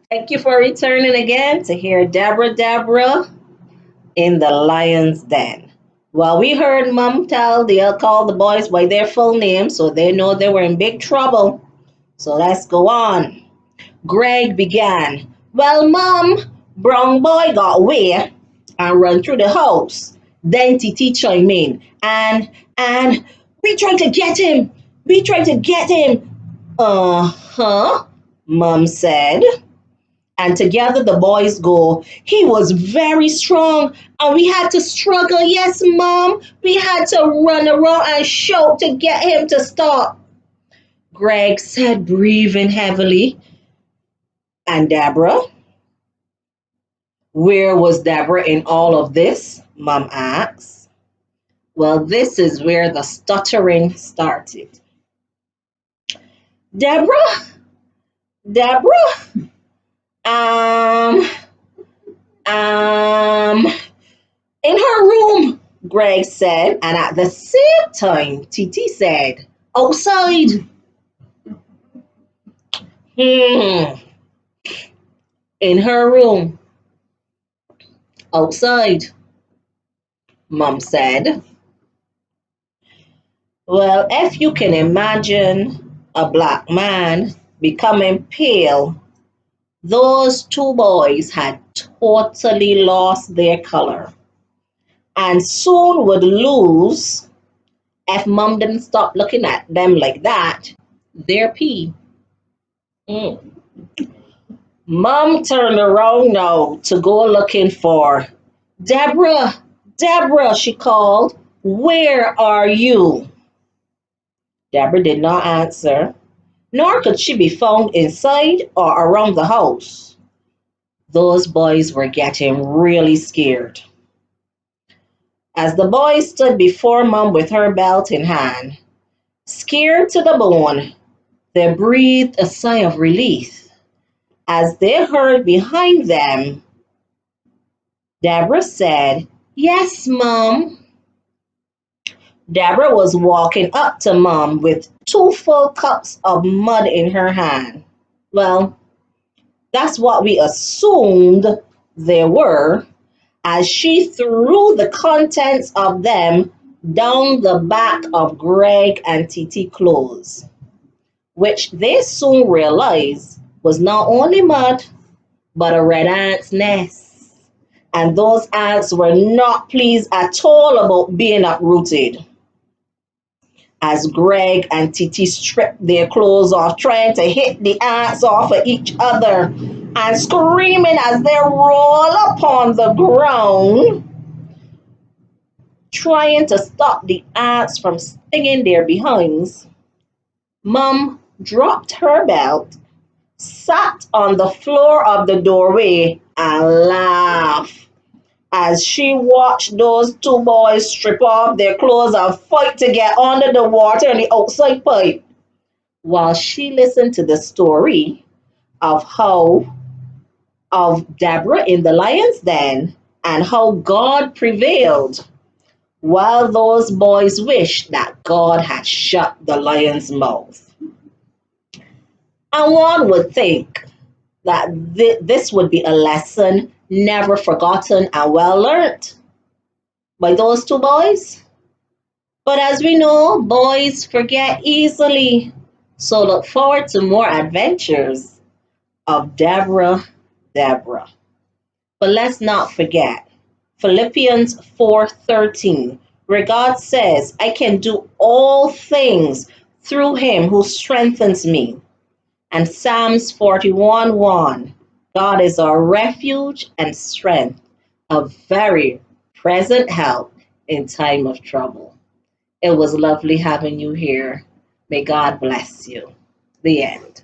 Thank you for returning again to hear Debra in the lion's den. Well, we heard Mom tell they'll call the boys by their full name so they know they were in big trouble. So let's go on. Greg began. Well, Mom, brown boy got away and run through the house. Then Titi chimed in. And we tried to get him. We tried to get him. Uh-huh, Mom said. And together the boys go, he was very strong and we had to struggle. Yes, Mom, we had to run around and shout to get him to stop. Greg said, breathing heavily. And Debra? Where was Debra in all of this? Mom asked. Well, this is where the stuttering started. Debra? Debra? Um, um, in her room, Greg said, and at the same time, Titi said, outside. Hmm, in her room, outside, Mom said. Well, if you can imagine a black man becoming pale, those two boys had totally lost their color and soon would lose, if Mom didn't stop looking at them like that, their pee. Mm. Mom turned around now to go looking for Debra. Debra, she called. Where are you? Debra did not answer, nor could she be found inside or around the house. Those boys were getting really scared. As the boys stood before Mom with her belt in hand, scared to the bone, they breathed a sigh of relief as they heard behind them. Debra said, Yes, Mom. Debra was walking up to Mom with two full cups of mud in her hand. Well, that's what we assumed they were, as she threw the contents of them down the back of Greg and Titi clothes, which they soon realized was not only mud, but a red ant's nest. And those ants were not pleased at all about being uprooted. As Greg and Titi stripped their clothes off, trying to hit the ants off of each other and screaming as they roll upon the ground, trying to stop the ants from stinging their behinds, Mom dropped her belt, sat on the floor of the doorway, and laughed as she watched those two boys strip off their clothes and fight to get under the water in the outside pipe, while she listened to the story of Debra in the lion's den and how God prevailed, while those boys wished that God had shut the lion's mouth. And one would think that this would be a lesson never forgotten and well learned by those two boys. But as we know, boys forget easily. So look forward to more adventures of Debra. But let's not forget Philippians 4:13, where God says, I can do all things through him who strengthens me. And Psalms 41:1, God is our refuge and strength, a very present help in time of trouble. It was lovely having you here. May God bless you. The end.